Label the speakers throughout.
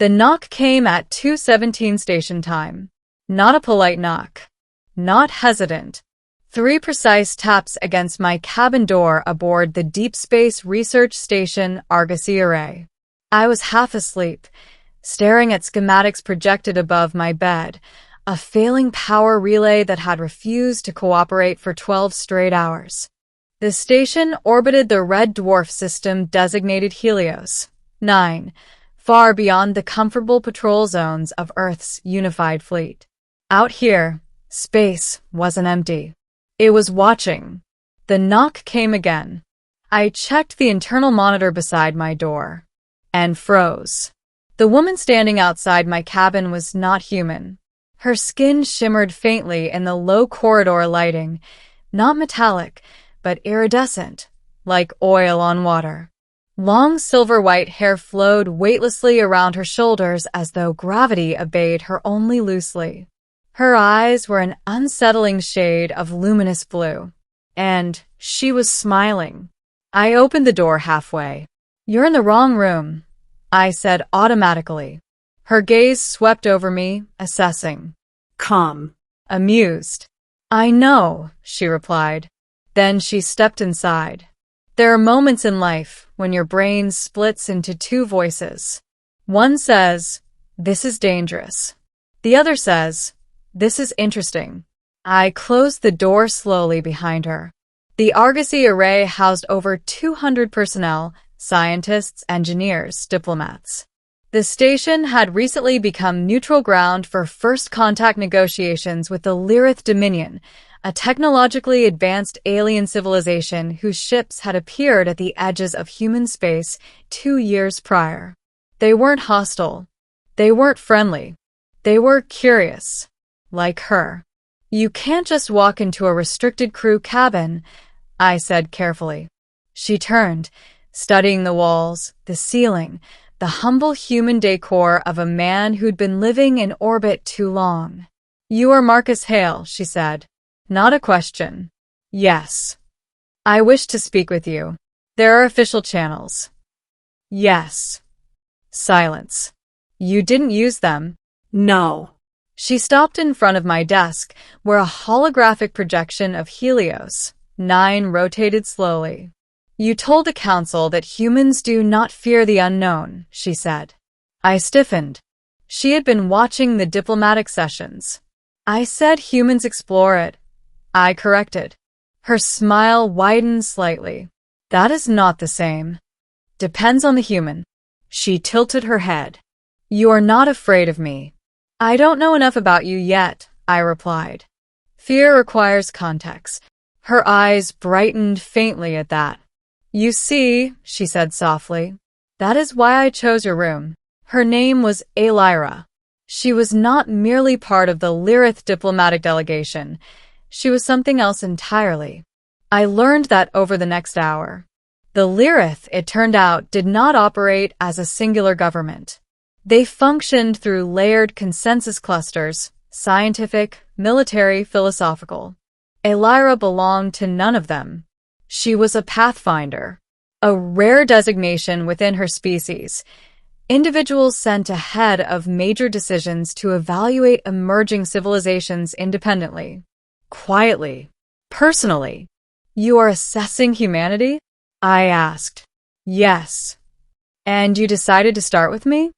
Speaker 1: The knock came at 2:17 station time. Not a polite knock. Not hesitant. 3 precise taps against my cabin door aboard the Deep Space Research Station Argosy Array. I was half asleep, staring at schematics projected above my bed, a failing power relay that had refused to cooperate for 12 straight hours. The station orbited the red dwarf system designated Helios 9, far beyond the comfortable patrol zones of Earth's unified fleet. Out here, space wasn't empty. It was watching. The knock came again. I checked the internal monitor beside my door and froze. The woman standing outside my cabin was not human. Her skin shimmered faintly in the low corridor lighting, not metallic, but iridescent, like oil on water. Long silver-white hair flowed weightlessly around her shoulders as though gravity obeyed her only loosely. Her eyes were an unsettling shade of luminous blue, and she was smiling. I opened the door halfway. "You're in the wrong room," I said automatically. Her gaze swept over me, assessing.
Speaker 2: "Calm."
Speaker 1: Amused. "I know," she replied. Then she stepped inside. There are moments in life when your brain splits into two voices. One says, "This is dangerous." The other says, "This is interesting." I closed the door slowly behind her. The Argosy Array housed over 200 personnel, scientists, engineers, diplomats. The station had recently become neutral ground for first contact negotiations with the Lyrith Dominion, a technologically advanced alien civilization whose ships had appeared at the edges of human space 2 years prior. They weren't hostile. They weren't friendly. They were curious. Like her. "You can't just walk into a restricted crew cabin," I said carefully. She turned, studying the walls, the ceiling, the humble human decor of a man who'd been living in orbit too long. "You are Marcus Hale," she said. "Not a question." "Yes." "I wish to speak with you. There are official channels." "Yes." Silence. "You didn't use them?"
Speaker 2: "No."
Speaker 1: She stopped in front of my desk, where a holographic projection of Helios 9 rotated slowly. "You told the council that humans do not fear the unknown," she said. I stiffened. She had been watching the diplomatic sessions. "I said humans explore it," I corrected. Her smile widened slightly. "That is not the same. Depends on the human." She tilted her head. "You are not afraid of me." "I don't know enough about you yet," I replied. "Fear requires context." Her eyes brightened faintly at that. "You see," she said softly, "that is why I chose your room." Her name was Aelyra. She was not merely part of the Lyrith diplomatic delegation. She was something else entirely. I learned that over the next hour. The Lyrith, it turned out, did not operate as a singular government. They functioned through layered consensus clusters, scientific, military, philosophical. Aelyra belonged to none of them. She was a Pathfinder, a rare designation within her species, individuals sent ahead of major decisions to evaluate emerging civilizations independently, quietly, personally. "You are assessing humanity?" I asked. "Yes." "And you decided to start with me?"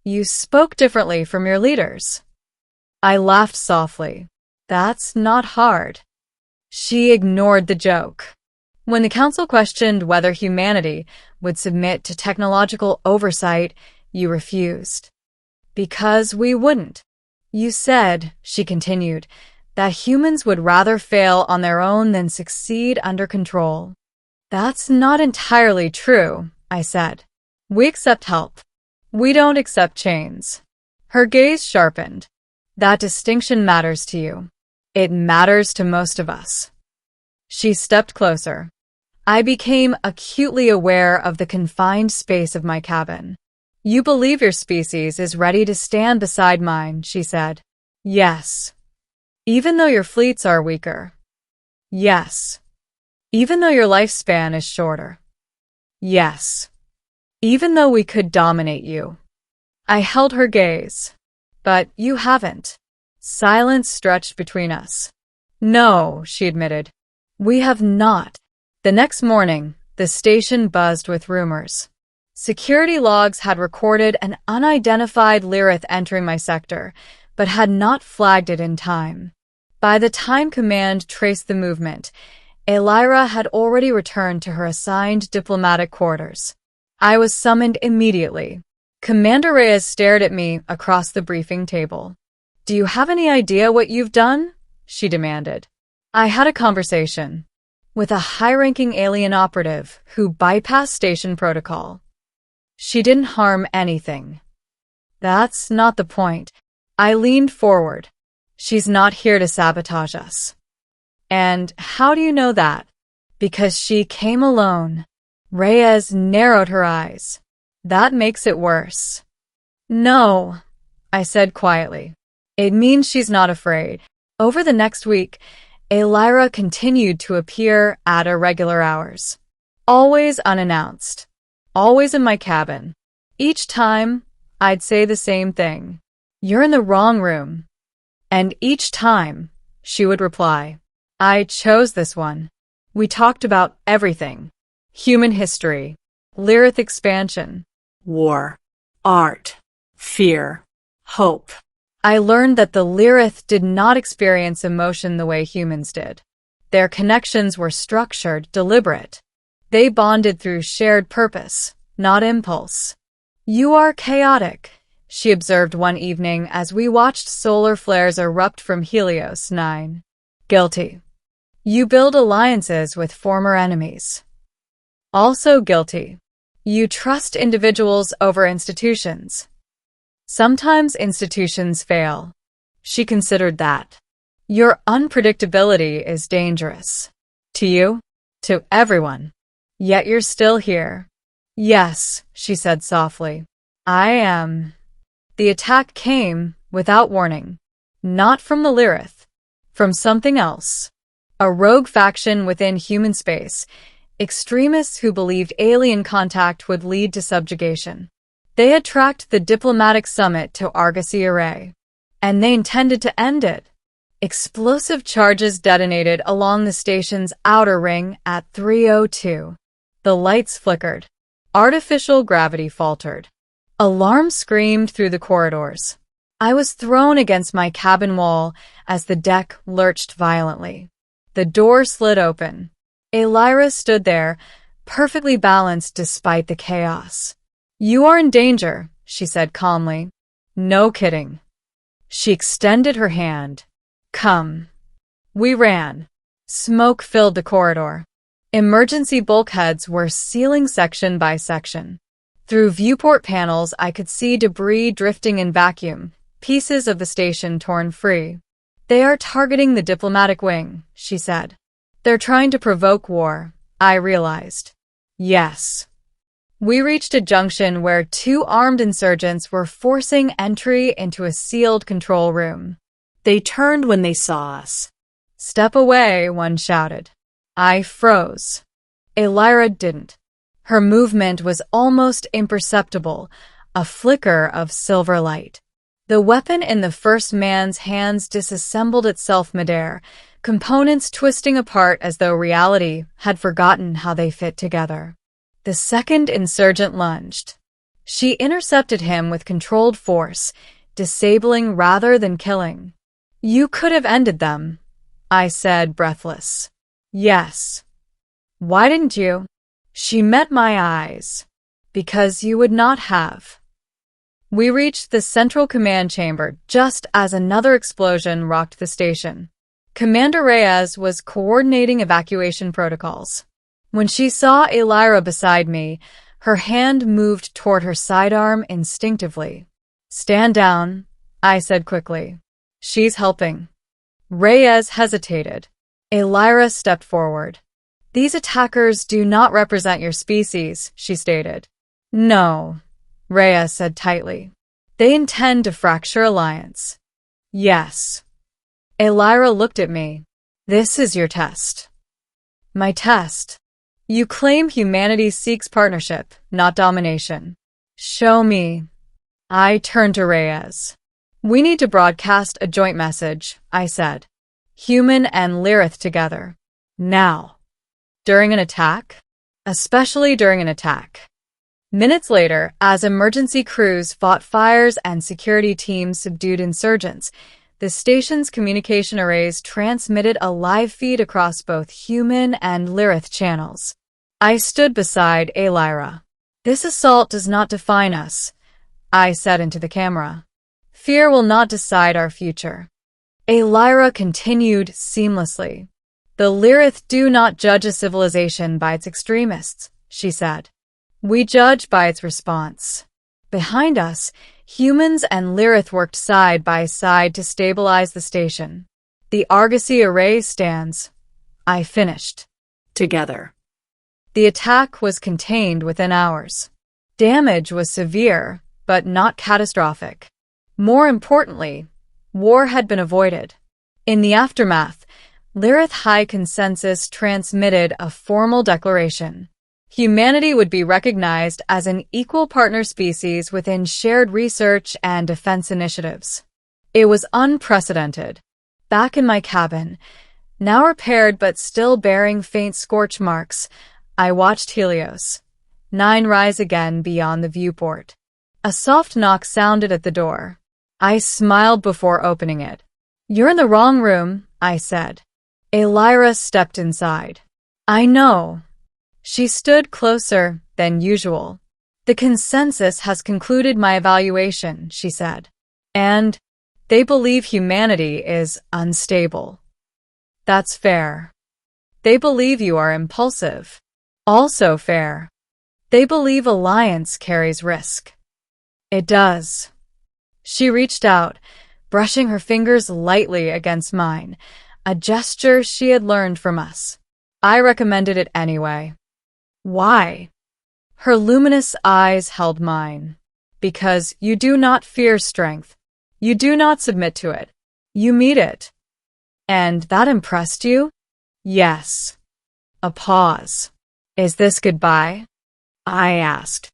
Speaker 1: "You spoke differently from your leaders." I laughed softly. "That's not hard." She ignored the joke. "When the council questioned whether humanity would submit to technological oversight, you refused." "Because we wouldn't." "You said," she continued, "that humans would rather fail on their own than succeed under control." "That's not entirely true," I said. "We accept help. We don't accept chains." Her gaze sharpened. "That distinction matters to you. It matters to most of us." She stepped closer. I became acutely aware of the confined space of my cabin. "You believe your species is ready to stand beside mine," she said. "Yes." "Even though your fleets are weaker?" "Yes." "Even though your lifespan is shorter?" "Yes." "Even though we could dominate you?" I held her gaze. But you haven't. Silence stretched between us. No, she admitted. We have not. The next morning, the station buzzed with rumors. Security logs had recorded an unidentified Lyrith entering my sector, but had not flagged it in time. By the time Command traced the movement, Aelyra had already returned to her assigned diplomatic quarters. I was summoned immediately. Commander Reyes stared at me across the briefing table. Do you have any idea what you've done? She demanded. I had a conversation with a high-ranking alien operative who bypassed station protocol. She didn't harm anything. That's not the point. I leaned forward. She's not here to sabotage us. And how do you know that? Because she came alone. Reyes narrowed her eyes. That makes it worse. No, I said quietly. It means she's not afraid. Over the next week, Aelyra continued to appear at irregular hours. Always unannounced. Always in my cabin. Each time, I'd say the same thing. You're in the wrong room. And each time, she would reply, I chose this one. We talked about everything. Human history. Lyrith expansion.
Speaker 2: War. Art. Fear. Hope.
Speaker 1: I learned that the Lyrith did not experience emotion the way humans did. Their connections were structured, deliberate. They bonded through shared purpose, not impulse. You are chaotic, she observed one evening as we watched solar flares erupt from Helios 9. Guilty. You build alliances with former enemies. Also guilty. You trust individuals over institutions. Sometimes institutions fail. She considered that. Your unpredictability is dangerous. To you? To everyone. Yet you're still here. Yes, she said softly. I am. The attack came without warning. Not from the Lyrith. From something else. A rogue faction within human space. Extremists who believed alien contact would lead to subjugation. They had tracked the diplomatic summit to Argosy Array, and they intended to end it. Explosive charges detonated along the station's outer ring at 3:02. The lights flickered. Artificial gravity faltered. Alarms screamed through the corridors. I was thrown against my cabin wall as the deck lurched violently. The door slid open. Aelyra stood there, perfectly balanced despite the chaos. You are in danger, she said calmly. No kidding. She extended her hand. Come. We ran. Smoke filled the corridor. Emergency bulkheads were sealing section by section. Through viewport panels, I could see debris drifting in vacuum, pieces of the station torn free. They are targeting the diplomatic wing, she said. They're trying to provoke war, I realized. Yes. We reached a junction where two armed insurgents were forcing entry into a sealed control room.
Speaker 2: They turned when they saw us.
Speaker 1: Step away, one shouted. I froze. Aelyra didn't. Her movement was almost imperceptible, a flicker of silver light. The weapon in the first man's hands disassembled itself midair, components twisting apart as though reality had forgotten how they fit together. The second insurgent lunged. She intercepted him with controlled force, disabling rather than killing. You could have ended them, I said, breathless. Yes. Why didn't you? She met my eyes. Because you would not have. We reached the central command chamber just as another explosion rocked the station. Commander Reyes was coordinating evacuation protocols. When she saw Aelyra beside me, her hand moved toward her sidearm instinctively. Stand down, I said quickly. She's helping. Reyes hesitated. Aelyra stepped forward. These attackers do not represent your species, she stated. No, Reyes said tightly. They intend to fracture alliance. Yes. Aelyra looked at me. This is your test. My test. You claim humanity seeks partnership, not domination. Show me. I turned to Reyes. We need to broadcast a joint message, I said. Human and Lyrith together. Now. During an attack? Especially during an attack. Minutes later, as emergency crews fought fires and security teams subdued insurgents, the station's communication arrays transmitted a live feed across both human and Lyrith channels. I stood beside Aelyra. This assault does not define us, I said into the camera. Fear will not decide our future. Aelyra continued seamlessly. The Lyrith do not judge a civilization by its extremists, she said. We judge by its response. Behind us, humans and Lyrith worked side by side to stabilize the station. The Argosy Array stands. I finished.
Speaker 2: Together.
Speaker 1: The attack was contained within hours. Damage was severe, but not catastrophic. More importantly, war had been avoided. In the aftermath, Lyrith High Consensus transmitted a formal declaration. Humanity would be recognized as an equal partner species within shared research and defense initiatives. It was unprecedented. Back in my cabin, now repaired but still bearing faint scorch marks, I watched Helios 9 rise again beyond the viewport. A soft knock sounded at the door. I smiled before opening it. You're in the wrong room, I said. Aelyra stepped inside. I know. She stood closer than usual. The consensus has concluded my evaluation, she said. And they believe humanity is unstable. That's fair. They believe you are impulsive. Also fair. They believe alliance carries risk. It does. She reached out, brushing her fingers lightly against mine, a gesture she had learned from us. I recommended it anyway. Why? Her luminous eyes held mine. Because you do not fear strength. You do not submit to it. You meet it. And that impressed you? Yes. A pause. Is this goodbye? I asked.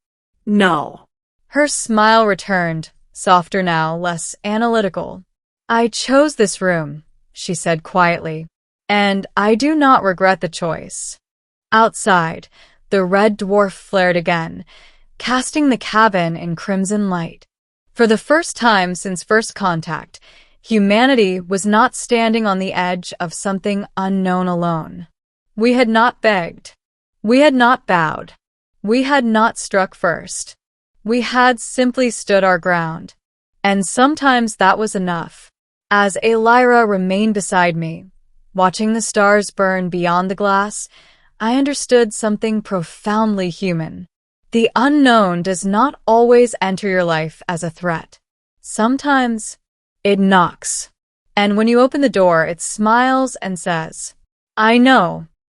Speaker 2: No.
Speaker 1: Her smile returned, softer now, less analytical. I chose this room, she said quietly, and I do not regret the choice. Outside, the red dwarf flared again, casting the cabin in crimson light. For the first time since first contact, humanity was not standing on the edge of something unknown alone. We had not begged. We had not bowed. We had not struck first. We had simply stood our ground. And sometimes that was enough. As Aelyra remained beside me, watching the stars burn beyond the glass, I understood something profoundly human. The unknown does not always enter your life as a threat. Sometimes it knocks. And when you open the door, it smiles and says, I know,